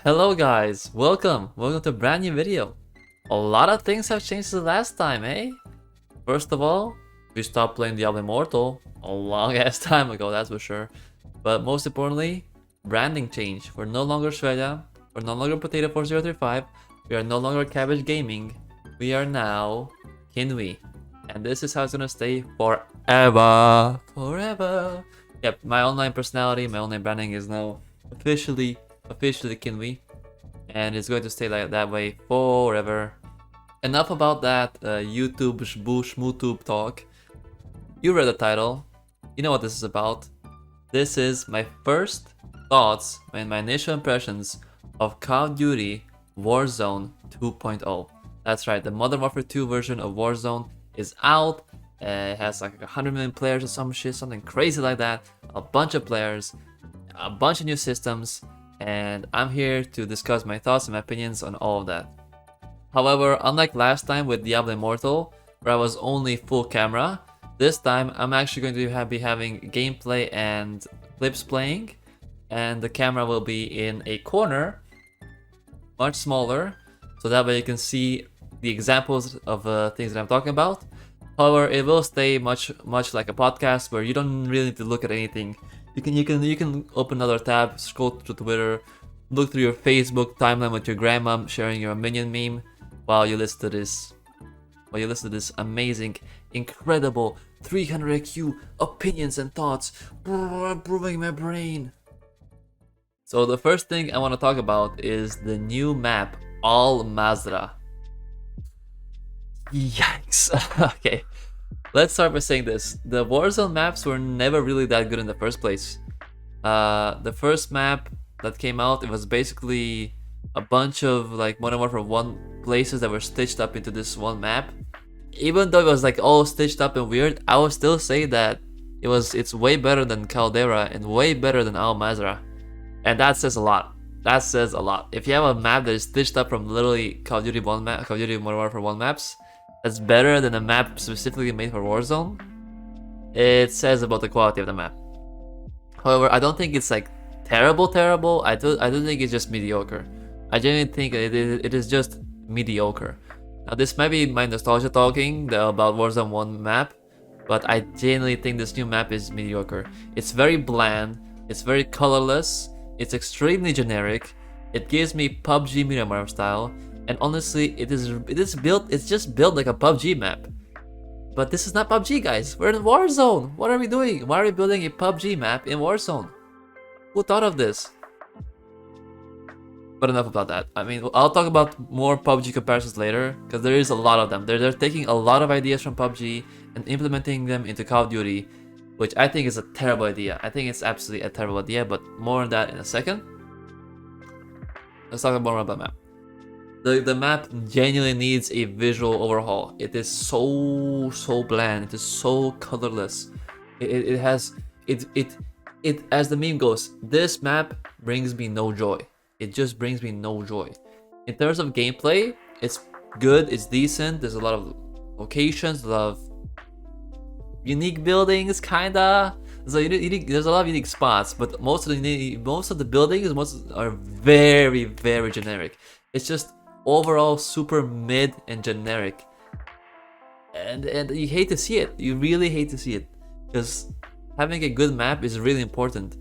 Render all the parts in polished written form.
Hello guys, welcome to a brand new video. A lot of things have changed since the last time, eh? First of all, we stopped playing Diablo Immortal a long ass time ago, that's for sure. But most importantly, branding change. We're no longer Shredda, we're no longer Potato 4035, we are no longer Cabbage Gaming, we are now Kinwi. And this is how it's gonna stay forever. Forever. Yep, my online personality, my online branding is now officially Kinwi, and it's going to stay like that way forever. Enough about that YouTube shmootube talk. You read the title, you know what this is about. This is my first thoughts and my initial impressions of Call of Duty Warzone 2.0. That's right, the Modern Warfare 2 version of Warzone is out. It has like 100 million players or some shit, something crazy like that. A bunch of players, a bunch of new systems, and I'm here to discuss my thoughts and my opinions on all of that. However, unlike last time with Diablo Immortal, where I was only full camera, this time I'm actually going to be having gameplay and clips playing, and the camera will be in a corner, much smaller, so that way you can see the examples of things that I'm talking about. However, it will stay much like a podcast where you don't really need to look at anything. You can open another tab, scroll through Twitter, look through your Facebook timeline with your grandma sharing your minion meme while you listen to this. While you listen to this amazing, incredible 300 IQ opinions and thoughts, brewing my brain. So the first thing I want to talk about is the new map, Al Mazrah. Yikes. Okay, let's start by saying this. The Warzone maps were never really that good in the first place. The first map that came out, it was basically a bunch of like Modern Warfare 1 places that were stitched up into this one map. Even though it was like all stitched up and weird, I would still say that it's way better than Caldera and way better than Al Mazrah. And that says a lot. That says a lot. If you have a map that is stitched up from literally Call of Duty Modern Warfare 1 maps, that's better than a map specifically made for Warzone, it says about the quality of the map. However, I don't think it's like terrible. I do think it's just mediocre. I genuinely think it is just mediocre. Now this might be my nostalgia talking about Warzone 1 map, but I genuinely think this new map is mediocre. It's very bland, it's very colorless, it's extremely generic, it gives me PUBG Miramar style, and honestly, it's just built like a PUBG map. But this is not PUBG, guys. We're in Warzone. What are we doing? Why are we building a PUBG map in Warzone? Who thought of this? But enough about that. I mean, I'll talk about more PUBG comparisons later, because there is a lot of them. They're taking a lot of ideas from PUBG and implementing them into Call of Duty, which I think is a terrible idea. I think it's absolutely a terrible idea, but more on that in a second. Let's talk more about the map. The map genuinely needs a visual overhaul. It is so bland. It is so colorless. It has as the meme goes, this map brings me no joy. It just brings me no joy. In terms of gameplay, it's good, it's decent. There's a lot of locations, a lot of unique buildings, kinda. So there's a lot of unique spots, but most of the buildings are very generic. It's just overall super mid and generic, and you hate to see it. You really hate to see it, because having a good map is really important.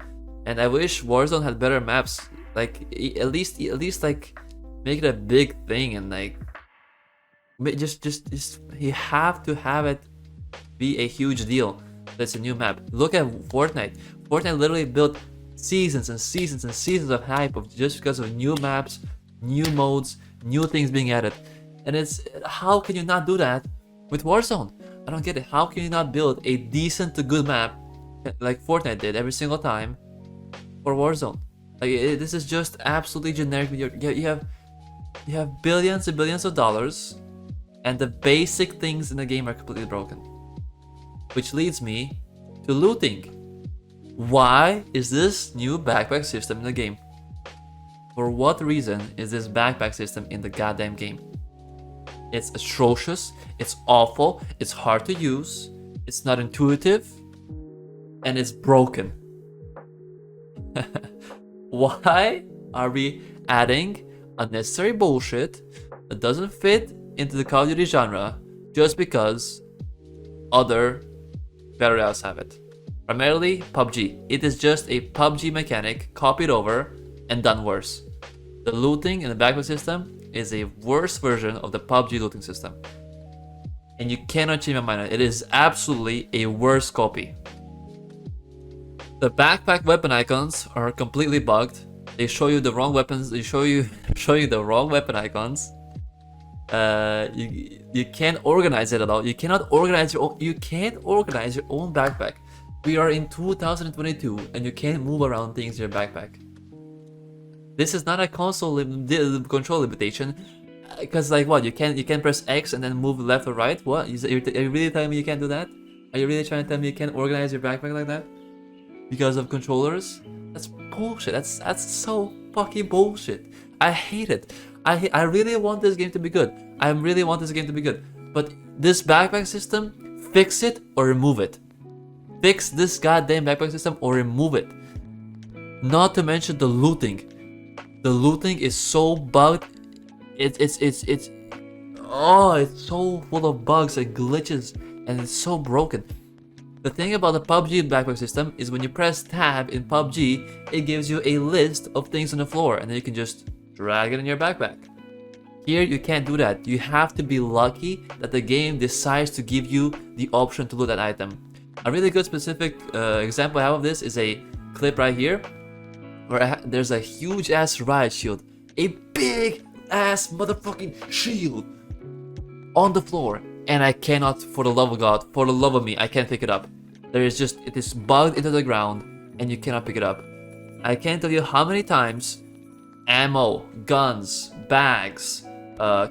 And I wish Warzone had better maps. Like at least like make it a big thing, and like just you have to have it be a huge deal. That's a new map. Look at Fortnite. Fortnite literally built seasons and seasons of hype just because of new maps, new modes, new things being added. And it's, how can you not do that with Warzone? I don't get it. How can you not build a decent to good map like Fortnite did every single time for Warzone? Like this is just absolutely generic. You have billions and billions of dollars, and the basic things in the game are completely broken. Which leads me to looting. Why is this new backpack system in the game? For what reason is this backpack system in the goddamn game? It's atrocious, it's awful, it's hard to use, it's not intuitive, and it's broken. Why are we adding unnecessary bullshit that doesn't fit into the Call of Duty genre just because other battle royales have it? Primarily PUBG. It is just a PUBG mechanic copied over and done worse. The looting in the backpack system is a worse version of the PUBG looting system. And you cannot change my mind on it. It is absolutely a worse copy. The backpack weapon icons are completely bugged. They show you the wrong weapons. They show you the wrong weapon icons. You can't organize it at all. You cannot organize your own. You can't organize your own backpack. We are in 2022, and you can't move around things in your backpack. This is not a console control limitation. Because like what? You can't press X and then move left or right. What? Are you really telling me you can't do that? Are you really trying to tell me you can't organize your backpack like that? Because of controllers? That's bullshit. That's so fucking bullshit. I hate it. I really want this game to be good. I really want this game to be good. But this backpack system, fix it or remove it. Fix this goddamn backpack system or remove it. Not to mention the looting. The looting is so bugged. It's so full of bugs and glitches, and it's so broken. The thing about the PUBG backpack system is when you press tab in PUBG, it gives you a list of things on the floor, and then you can just drag it in your backpack. Here you can't do that. You have to be lucky that the game decides to give you the option to loot that item. A really good specific example I have of this is a clip right here, where there's a huge ass riot shield, a big ass motherfucking shield on the floor, and I cannot, for the love of God, for the love of me, I can't pick it up. It is bugged into the ground, and you cannot pick it up. I can't tell you how many times ammo, guns, bags,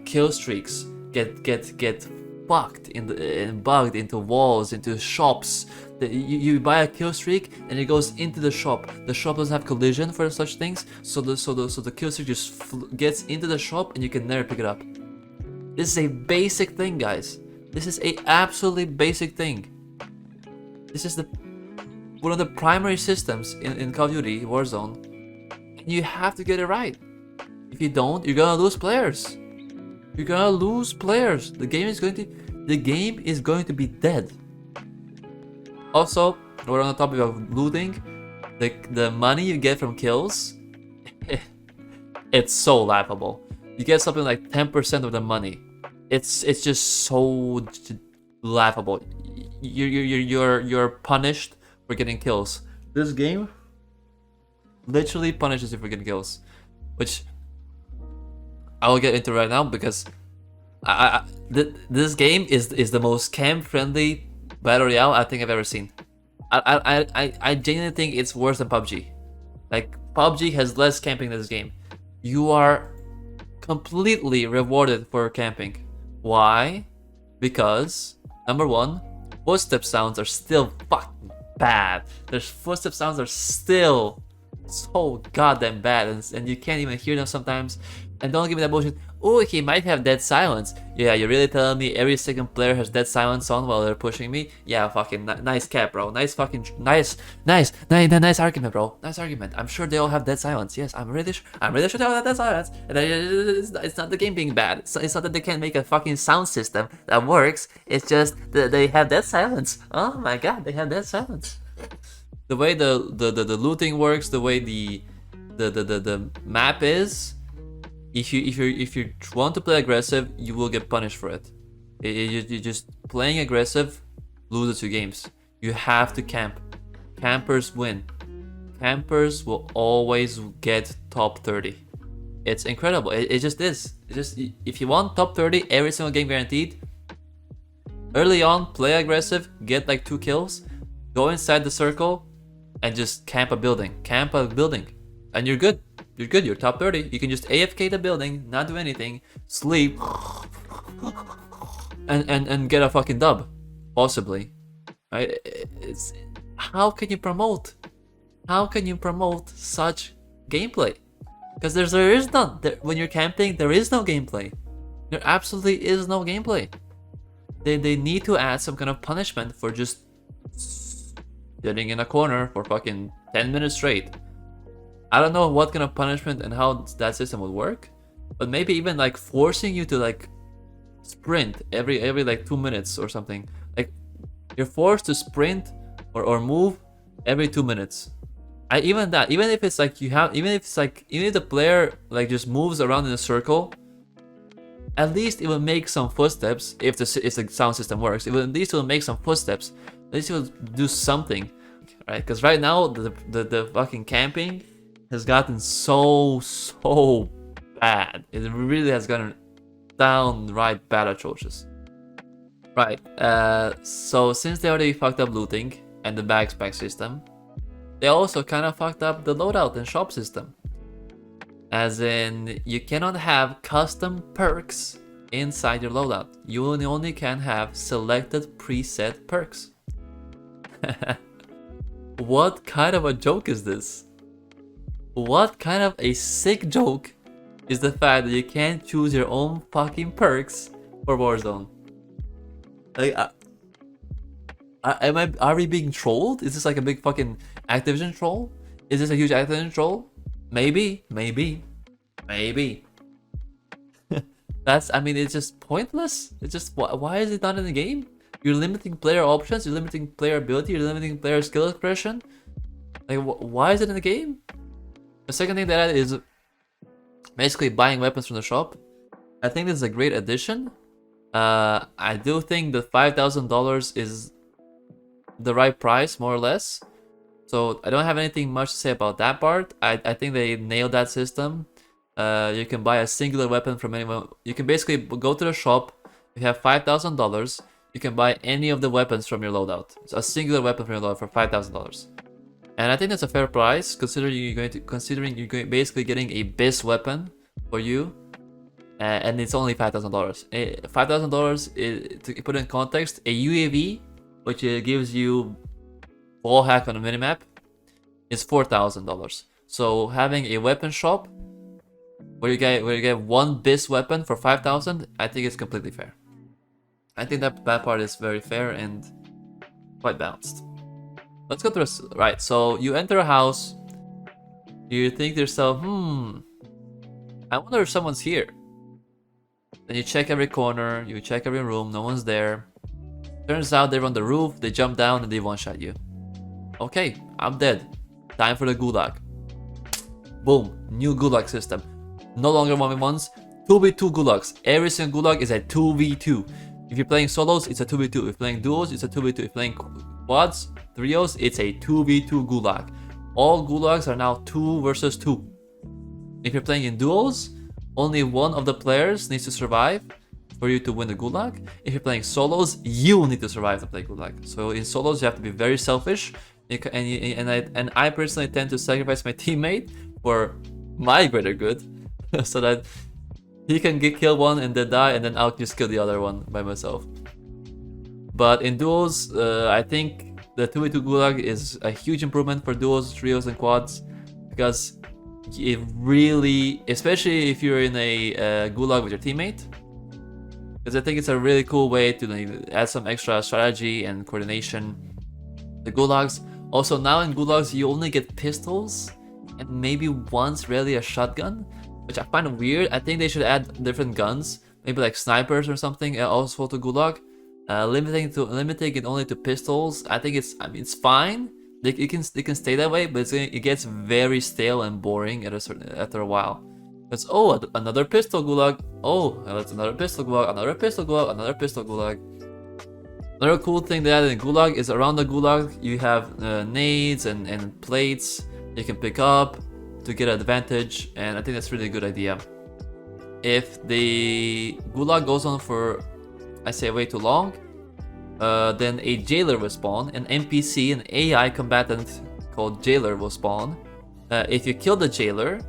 kill streaks get fucked and bugged into walls, into shops. You buy a kill streak and it goes into the shop. The shop doesn't have collision for such things, so the kill streak just gets into the shop and you can never pick it up. This is a basic thing, guys. This is a absolutely basic thing. This is one of the primary systems in Call of Duty Warzone, and you have to get it right. If you don't, you're gonna lose players. You're gonna lose players. The game is going to be dead. Also, we're on the topic of looting. The money you get from kills, it's so laughable. You get something like 10% of the money. It's just so laughable. You're punished for getting kills. This game literally punishes you for getting kills, which I will get into right now because this game is the most camp-friendly battle royale I think I've ever seen. I genuinely think it's worse than PUBG. Like, PUBG has less camping than this game. You are completely rewarded for camping. Why? Because, number one, footstep sounds are still fucking bad. Their footstep sounds are still so goddamn bad, and you can't even hear them sometimes. And don't give me that bullshit. Oh, he might have dead silence. Yeah, you're really telling me every second player has dead silence on while they're pushing me? Yeah, fucking nice cap, bro. Nice argument, bro. Nice argument. I'm sure they all have dead silence. Yes, I'm really sure they all have dead silence. And it's not the game being bad. It's not that they can't make a fucking sound system that works. It's just that they have dead silence. Oh my god, they have dead silence. The way the looting works, the way the map is. If you want to play aggressive, you will get punished for it. You're just playing aggressive, loses 2 games. You have to camp. Campers win. Campers will always get top 30. It's incredible. It just is. If you want top 30 every single game guaranteed, early on, play aggressive, get like 2 kills, go inside the circle, and just camp a building. And you're good. You're top 30. You can just AFK the building, not do anything, sleep, and get a fucking dub, possibly. Right? How can you promote such gameplay? Because there is none. When you're camping, there is no gameplay. There absolutely is no gameplay. They need to add some kind of punishment for just sitting in a corner for fucking 10 minutes straight. I don't know what kind of punishment and how that system would work, but maybe even like forcing you to like sprint every like 2 minutes or something. Like you're forced to sprint or move every 2 minutes. Even that, even if it's like even if the player like just moves around in a circle, at least it will make some footsteps. If the sound system works, at least it will make some footsteps. At least it will do something, right? Because right now the fucking camping has gotten so bad. It really has gotten downright bad atrocious. Right. So since they already fucked up looting and the backpack system, they also kind of fucked up the loadout and shop system. As in, you cannot have custom perks inside your loadout. You only can have selected preset perks. What kind of a joke is this? What kind of a sick joke is the fact that you can't choose your own fucking perks for Warzone? Like, are we being trolled? Is this like a big fucking Activision troll? Is this a huge Activision troll? Maybe. I mean, it's just pointless. It's just, why is it not in the game? You're limiting player options, you're limiting player ability, you're limiting player skill expression. Like, why is it in the game? The second thing that is basically buying weapons from the shop. I think this is a great addition. I do think the $5,000 is the right price, more or less. So I don't have anything much to say about that part. I think they nailed that system. You can buy a singular weapon from anyone. You can basically go to the shop. You have $5,000. You can buy any of the weapons from your loadout. It's a singular weapon from your loadout for $5,000. And I think that's a fair price, considering you're basically getting a BIS weapon for you, and it's only $5,000. $5,000, to put it in context, a UAV, which gives you wall hack on a minimap, is $4,000. So having a weapon shop where you get one BIS weapon for $5,000, I think it's completely fair. I think that part is very fair and quite balanced. Let's go through this. Right, so you enter a house. You think to yourself, I wonder if someone's here. Then you check every corner, you check every room, no one's there. Turns out they're on the roof, they jump down and they one-shot you. Okay, I'm dead. Time for the Gulag. Boom, new Gulag system. No longer 1v1s, 2v2 Gulags. Every single Gulag is a 2v2. If you're playing solos, it's a 2v2. If you're playing duos, it's a 2v2. If you're playing quads, trios, it's a 2v2 Gulag. All Gulags are now 2 versus 2. If you're playing in duos, only one of the players needs to survive for you to win the Gulag. If you're playing solos, you need to survive to play Gulag. So in solos, you have to be very selfish. And I personally tend to sacrifice my teammate for my greater good, so that he can kill one and then die, and then I'll just kill the other one by myself. But in duos, I think the 2v2 Gulag is a huge improvement for duos, trios, and quads, because it really, especially if you're in a Gulag with your teammate, because I think it's a really cool way to add some extra strategy and coordination. The Gulags, also now in Gulags you only get pistols and maybe once rarely a shotgun, which I find weird. I think they should add different guns, maybe like snipers or something, also to Gulag. Limiting it only to pistols, I think it's fine. It can stay that way, but it gets very stale and boring after a while. It's another pistol Gulag. That's another pistol Gulag, another pistol Gulag, another pistol Gulag. Another cool thing they added in Gulag is around the Gulag you have nades and plates you can pick up to get advantage, and I think that's really a good idea. If the Gulag goes on for, I say, way too long, then a jailer will spawn, an NPC, an AI combatant called jailer will spawn. If you kill the jailer,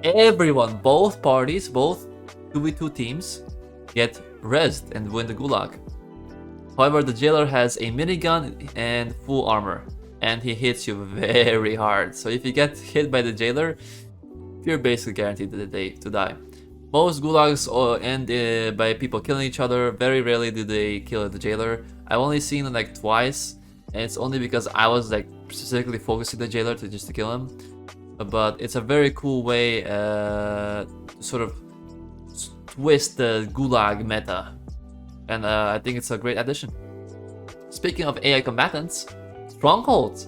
everyone, both parties, both 2v2 teams, get rezzed and win the Gulag. However, the jailer has a minigun and full armor, and he hits you very hard. So if you get hit by the jailer, you're basically guaranteed to die. Most Gulags end by people killing each other. Very rarely do they kill the jailer. I've only seen it like twice, and it's only because I was like specifically focusing the jailer just to kill him. but it's a very cool way to sort of twist the Gulag meta, and I think it's a great addition. Speaking of AI combatants, Strongholds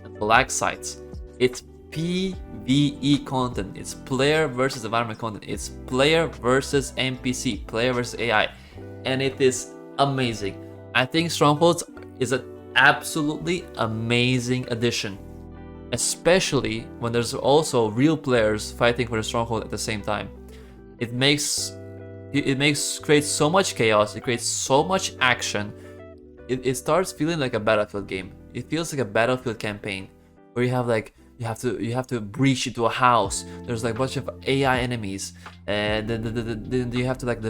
and Black Sites. It's PvE content. It's player versus environment content. It's player versus NPC, player versus AI, and it is amazing. I think Strongholds is an absolutely amazing addition, especially when there's also real players fighting for the Stronghold at the same time. It creates so much chaos. It creates so much action. It starts feeling like a Battlefield game. It feels like a Battlefield campaign where you have like you have to breach into a house. There's like a bunch of AI enemies, and then you have to like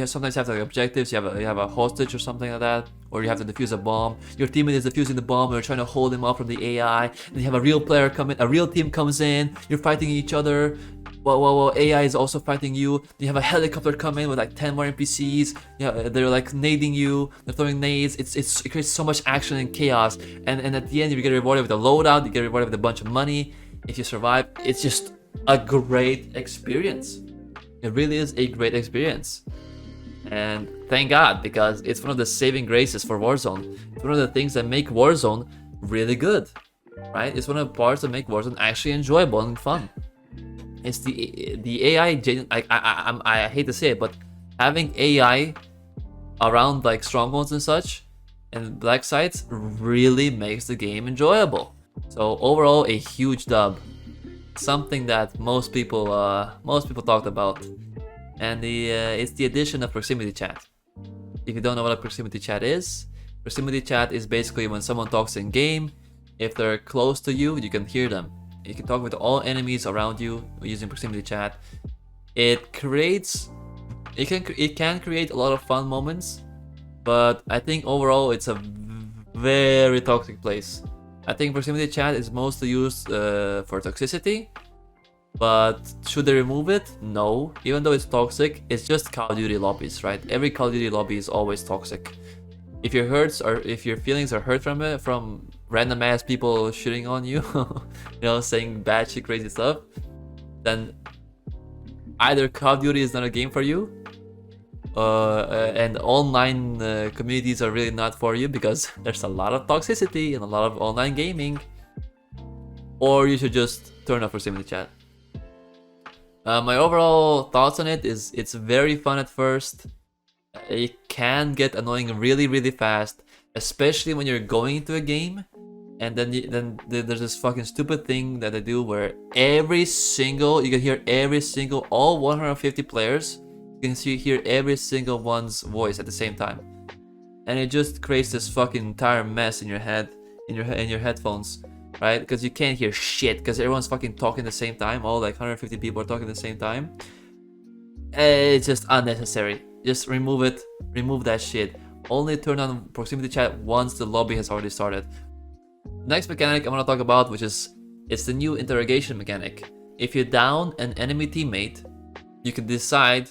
sometimes have like objectives. You have a hostage or something like that, or you have to defuse a bomb. Your teammate is defusing the bomb, and you're trying to hold him off from the AI. Then you have a real player come in, a real team comes in. You're fighting each other. Well, AI is also fighting you. You have a helicopter come in with like 10 more NPCs. Yeah, they're like nading you. They're throwing nades. It creates so much action and chaos. And at the end, you get rewarded with a loadout. You get rewarded with a bunch of money if you survive. It's just a great experience. It really is a great experience. And thank God, because it's one of the saving graces for Warzone. It's one of the things that make Warzone really good, right? It's one of the parts that make Warzone actually enjoyable and fun. It's the AI. I hate to say it, but having AI around like Strongholds and such and Black Sites really makes the game enjoyable. So overall, a huge dub. Something that most people talked about, and it's the addition of proximity chat. If you don't know what a proximity chat is basically when someone talks in game. If they're close to you, you can hear them. You can talk with all enemies around you using proximity chat. It can create a lot of fun moments, but I think overall it's a very toxic place. I think proximity chat is mostly used for toxicity, but should they remove it? No. Even though it's toxic, it's just Call of Duty lobbies, right? Every Call of Duty lobby is always toxic. If your feelings are hurt from it, from random ass people shooting on you, saying bad shit, crazy stuff, then either Call of Duty is not a game for you, and online communities are really not for you because there's a lot of toxicity and a lot of online gaming, or you should just turn off proximity chat. My overall thoughts on it is it's very fun at first. It can get annoying really, really fast, especially when you're going into a game, and then there's this fucking stupid thing that they do where you can hear every single, all 150 players, you can hear every single one's voice at the same time, and it just creates this fucking entire mess in your head, in your headphones, right? Because you can't hear shit because everyone's fucking talking at the same time. All like 150 people are talking at the same time. It's just unnecessary. Just remove it. Remove that shit. Only turn on proximity chat once the lobby has already started. Next mechanic I want to talk about, which is it's the new interrogation mechanic. If you down an enemy teammate, you can decide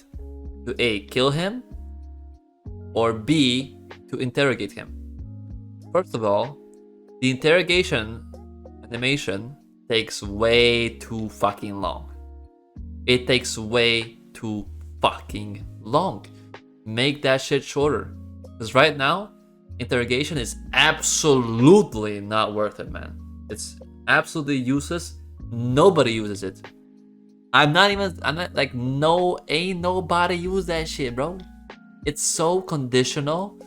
to A, kill him, or B, to interrogate him. First of all, the interrogation animation takes way too fucking long. It takes way too fucking long. Make that shit shorter. Because right now, interrogation is absolutely not worth it, man. It's absolutely useless. Nobody uses it. Ain't nobody use that shit, bro. It's so conditional.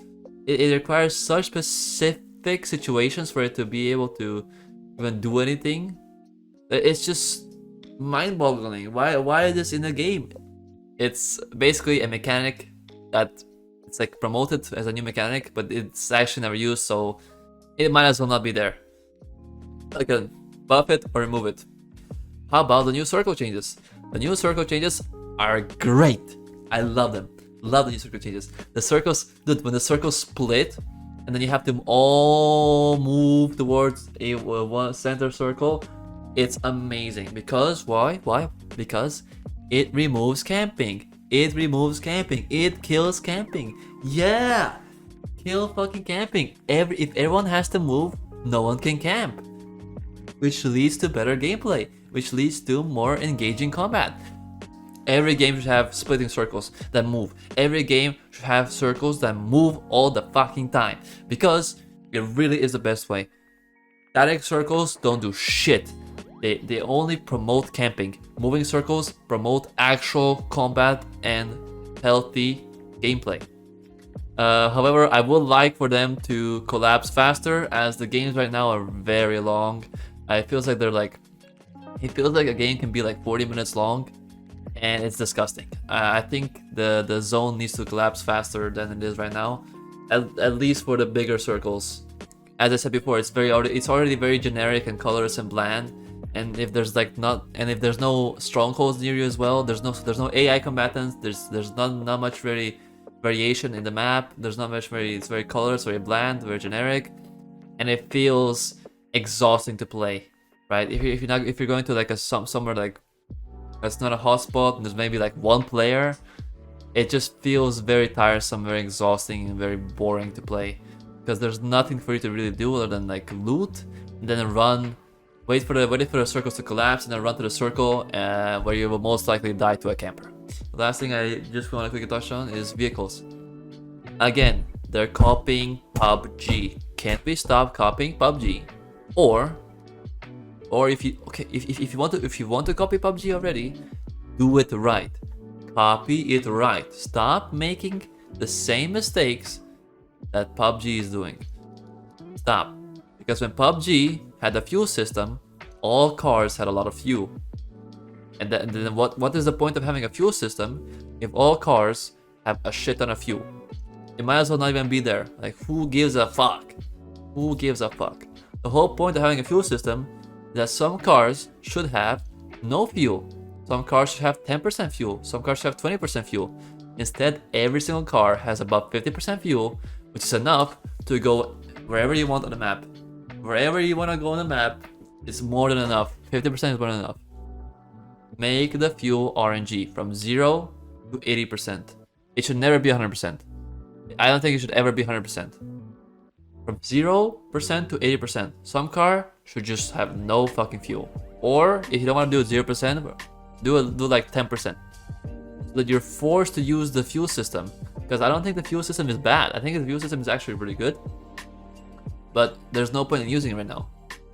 It requires such specific situations for it to be able to even do anything. It's just mind-boggling. Why is this in the game? It's basically a mechanic that it's like promoted as a new mechanic, but it's actually never used, so it might as well not be there. Like, buff it or remove it. How about the new circle changes? The new circle changes are great. I love them. Love the new circle changes. The circles, dude, when the circles split, and then you have to all move towards a one center circle, it's amazing. Because why? Because it removes camping. It removes camping. It kills camping. Yeah, kill fucking camping. If everyone has to move, no one can camp. which leads to better gameplay, which leads to more engaging combat. Every game should have splitting circles that move. Every game should have circles that move all the fucking time, because it really is the best way. Static circles don't do shit. They only promote camping. Moving circles promote actual combat and healthy gameplay. However, I would like for them to collapse faster, as the games right now are very long. It feels like a game can be like 40 minutes long, and it's disgusting. I think the zone needs to collapse faster than it is right now, at least for the bigger circles. As I said before, it's already very generic and colorless and bland. And if there's no strongholds near you as well, there's no AI combatants. There's not much really variation in the map. There's not much it's very colorless, very bland, very generic, and it feels exhausting to play. Right? If you're going to like somewhere like that's not a hotspot and there's maybe like one player, it just feels very tiresome, very exhausting, and very boring to play, because there's nothing for you to really do other than like loot and then run. Wait for the circles to collapse and then run to the circle where you will most likely die to a camper. The last thing I just want to quickly touch on is vehicles. Again, they're copying PUBG. Can't we stop copying PUBG? Or if you want to copy PUBG already, do it right. Copy it right. Stop making the same mistakes that PUBG is doing. Stop. Because when PUBG had a fuel system, all cars had a lot of fuel. And then what is the point of having a fuel system if all cars have a shit ton of fuel? It might as well not even be there. Like, who gives a fuck? Who gives a fuck? The whole point of having a fuel system is that some cars should have no fuel. Some cars should have 10% fuel. Some cars should have 20% fuel. Instead, every single car has about 50% fuel, which is enough to go wherever you want on the map. Wherever you want to go on the map, it's more than enough. 50% is more than enough. Make the fuel RNG from 0 to 80%. It should never be 100%. I don't think it should ever be 100%. From 0% to 80%. Some car should just have no fucking fuel. Or if you don't want to do it 0%, do like 10%. So that you're forced to use the fuel system. Because I don't think the fuel system is bad. I think the fuel system is actually really good. But there's no point in using it right now.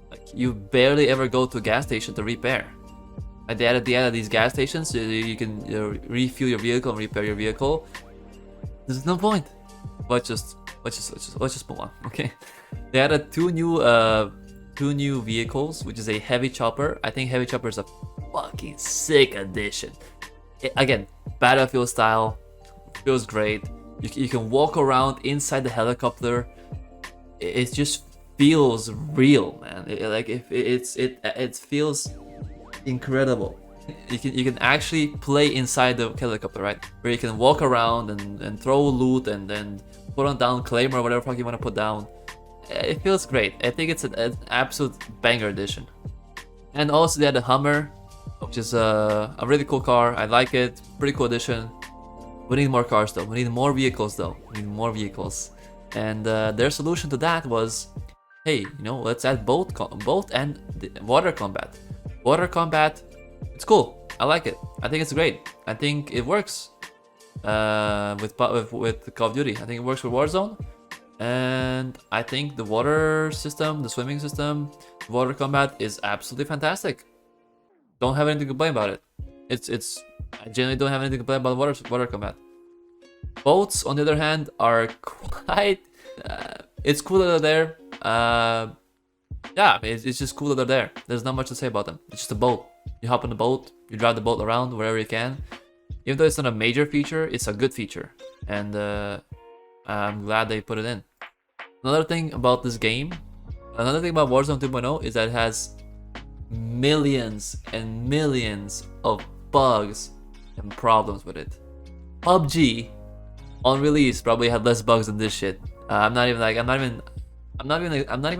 Like, you barely ever go to a gas station to repair. Like, they added these gas stations so you can refuel your vehicle and repair your vehicle. There's no point. Let's just move on, okay? They added two new vehicles, which is a heavy chopper. I think heavy chopper is a fucking sick addition. Again, Battlefield style, feels great. You can walk around inside the helicopter. It just feels real, man. It feels incredible. You can actually play inside the helicopter, right? Where you can walk around and throw loot and then put on down claim or whatever fuck you want to put down. It feels great. I think it's an absolute banger edition. And also they had the Hummer, which is a really cool car. I like it. Pretty cool addition. We need more cars though. We need more vehicles though. We need more vehicles. And their solution to that was, hey, let's add boat and water combat. Water combat, it's cool. I like it. I think it's great. I think it works with Call of Duty. I think it works for Warzone. And I think the water system, the swimming system, water combat is absolutely fantastic. Don't have anything to complain about it. I generally don't have anything to complain about water combat. Boats, on the other hand, are quite. It's cool that they're there. Yeah, it's just cool that they're there. There's not much to say about them. It's just a boat. You hop on the boat, you drive the boat around wherever you can. Even though it's not a major feature, it's a good feature, and I'm glad they put it in. Another thing about this game, another thing about Warzone 2.0 is that it has millions and millions of bugs and problems with it. PUBG on release probably had less bugs than this shit. I'm not even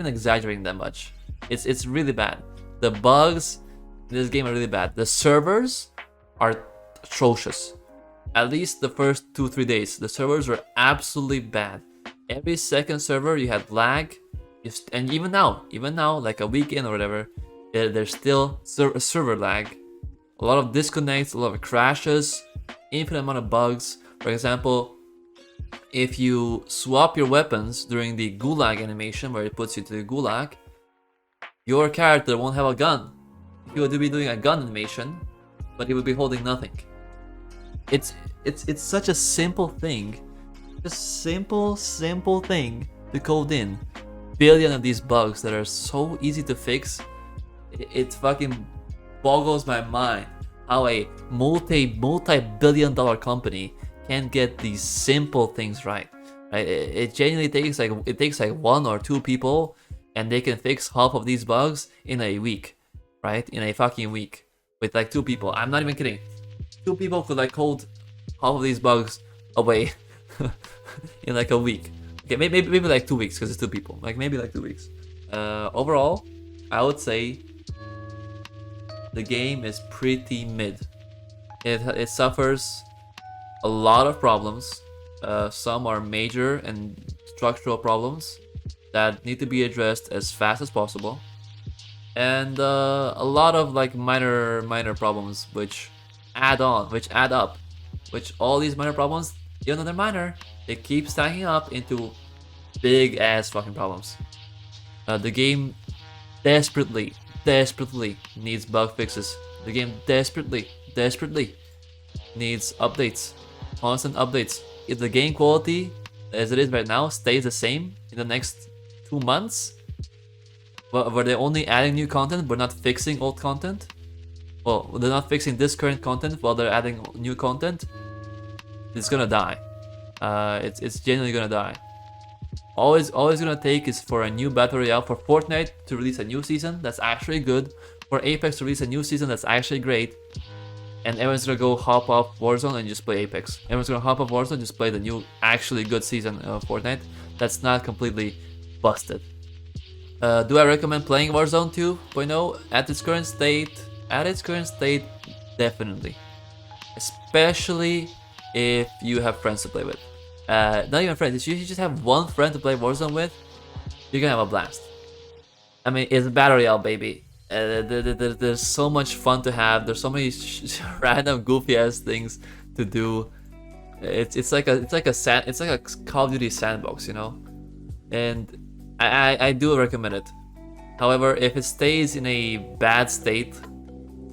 exaggerating that much. It's really bad. The bugs in this game are really bad. The servers are atrocious. At least the first 2-3 days, the servers were absolutely bad. Every second server you had lag, and even now, like a week in or whatever, there's still server lag, a lot of disconnects, a lot of crashes, infinite amount of bugs. For example, if you swap your weapons during the Gulag animation, where it puts you to the Gulag, your character won't have a gun. He would be doing a gun animation, but he would be holding nothing. It's such a simple thing, a simple thing to code in. Billion of these bugs that are so easy to fix. It fucking boggles my mind how a multi-billion dollar company can't get these simple things right. Right? It genuinely takes like 1 or 2 people, and they can fix half of these bugs in a week, right? In a fucking week with like 2 people. I'm not even kidding. 2 people could like code half of these bugs away in like a week. Okay, maybe like 2 weeks because it's 2 people. Like maybe like 2 weeks. Overall, I would say the game is pretty mid. It suffers a lot of problems. Some are major and structural problems that need to be addressed as fast as possible, and a lot of like minor problems which add up, which all these minor problems, even though they're minor, they keep stacking up into big ass fucking problems. The game desperately needs bug fixes. The game desperately needs updates, constant updates. If the game quality as it is right now stays the same in the next 2 months, where they're only adding new content but not fixing old content, well, they're not fixing this current content while they're adding new content, it's gonna die. It's genuinely gonna die. All it's gonna take is for a new battle royale, for Fortnite to release a new season that's actually good, for Apex to release a new season that's actually great, and everyone's gonna go hop off Warzone and just play Apex. Everyone's gonna hop off Warzone and just play the new actually good season of Fortnite that's not completely busted. Do I recommend playing Warzone 2.0 at its current state? At its current state, definitely. Especially if you have friends to play with. Not even friends, if you just have one friend to play Warzone with, you're gonna have a blast. I mean, it's Battle Royale, baby. There's so much fun to have. There's so many random goofy ass things to do. It's like a Call of Duty sandbox, you know. And I do recommend it. However, if it stays in a bad state,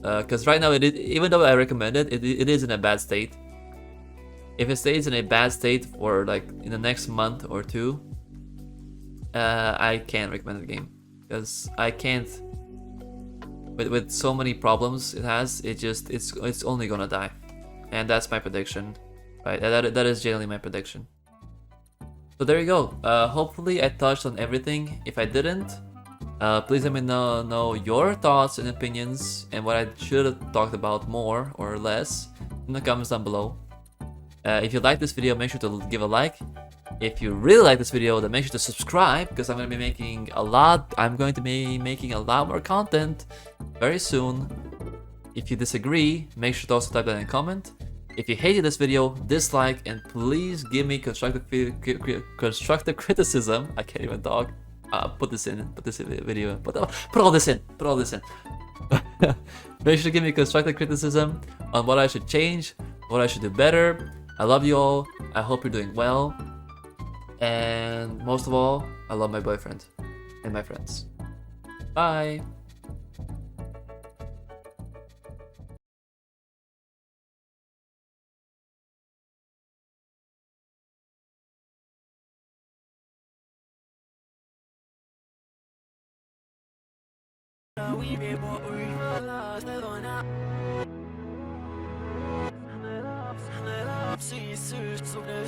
because right now even though I recommend it, it is in a bad state. If it stays in a bad state for like in the next month or 2, I can't recommend the game, because I can't. With so many problems it has, it's only gonna die, and that's my prediction, right? That is generally my prediction. So there you go. Hopefully I touched on everything. If I didn't, please let me know your thoughts and opinions and what I should have talked about more or less in the comments down below. If you like this video, make sure to give a like. If you really like this video, then make sure to subscribe, because I'm going to be making a lot. I'm going to be making a lot more content very soon. If you disagree, make sure to also type that in a comment. If you hated this video, dislike, and please give me constructive criticism. I can't even talk. Put this video. Put all this in. Make sure to give me constructive criticism on what I should change, what I should do better. I love you all. I hope you're doing well. And most of all, I love my boyfriend and my friends. Bye.